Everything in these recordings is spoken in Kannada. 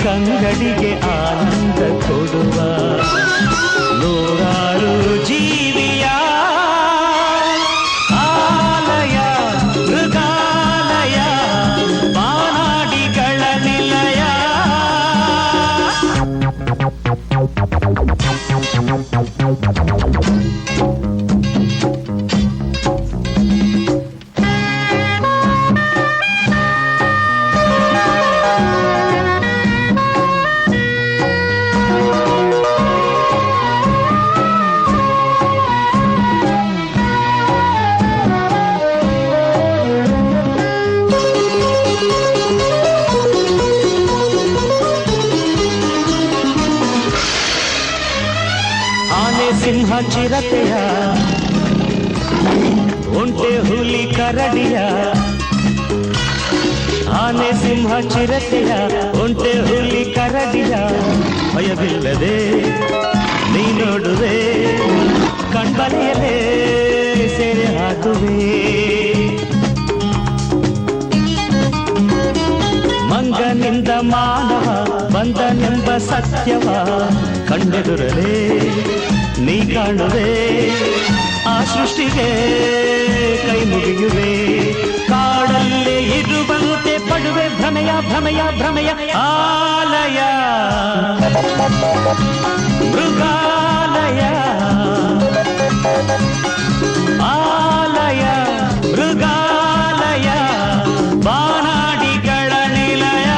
ಕಂಗಡಿಗೆ ಆನಂದ ಕೊಡುವ ನೂರಾರು ಜೀವಿಯ ಆಲಯ ಮೃಗಾಲಯ ಬಾನಾಡಿಗಳ ನಿಲಯ. ಆನೆ ಸಿಂಹ ಚಿರತೆಯ ಒಂಟೆ ಹುಲಿ ಕರಡಿಯ ಆನೆ ಸಿಂಹ ಚಿರತೆಯ ಒಂಟೆ ಹುಲಿ ಕರಡಿಯ ಭಯವಿಲ್ಲದೆ ನೀ ನೋಡುವೆ ಕಣ್ಬಲೆಯಲೇ ಸೆರೆ ಹಾಕುವೆ. ಮಂಗನಿಂದ ಮಾನವ ಬಂದನೆಂಬ ಸತ್ಯವ ಕಂಡೆದುರಲೇ ನೀ ಕಾಣುವೆ ಆ ಸೃಷ್ಟಿಗೆ ಕೈ ಮುಗಿಯುವೆ. ಕಾಡಲ್ಲೇ ಇರುವಂತೆ ಪಡುವೆ ಭ್ರಮೆಯ ಭ್ರಮೆಯ ಭ್ರಮೆಯ ಆಲಯ ಮೃಗಾಲಯ ಆಲಯ ಮೃಗಾಲಯ ಬಾನಾಡಿಗಳ ನಿಲಯ.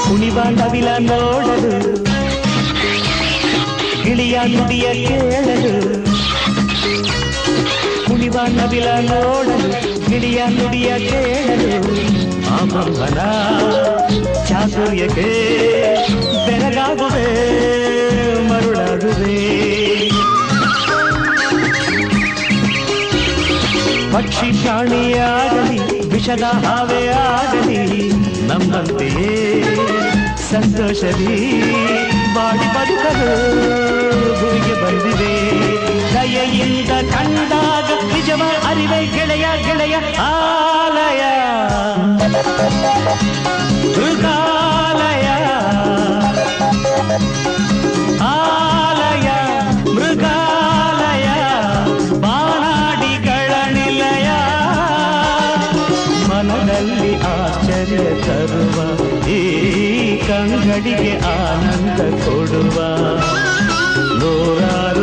ಕುಣಿವ ನವಿಲ ನೋಡಲು ಗಿಳಿಯ ನುಡಿಯ ಕೇಳಲು ಕುಣಿವ ನವಿಲ ನೋಡಲು ಗಿಳಿಯ ನುಡಿಯ ಕೇಳಲು ಆ ಬ್ರಹ್ಮನ ಚಾತುರ್ಯಕ್ಕೆ ಬೆರಗಾಗುವೆ ಮರುಳಾಗುವೆ. ಪಕ್ಷಿ ಪ್ರಾಣಿಯಾಗಲಿ ವಿಷದ ಹಾವೇ ಆಗಲಿ ನಮ್ಮಂತೆಯೇ ಸಂತೋಷದಿ ಬಾಡಿ ಬದುಕಲು ಗುರಿಗೆ ಬಂದಿದೆ. ದಯೆಯಿಂದ ಕಂಡಾಗ ನಿಜವ ಅರಿವೆ ಗೆಳೆಯ ಗೆಳೆಯ ಆಲಯ ಮೃಗಾಲಯ ಆಲಯ ಮೃಗಾಲಯ ಬಾನಾಡಿಗಳ ನಿಲಯ. ಮನದಲ್ಲಿ ಆಶ್ಚರ್ಯ ತರುವ ಈ ಕಂಗಡಿಗೆ ಆನಂದ ಕೊಡುವ ನೂರಾರು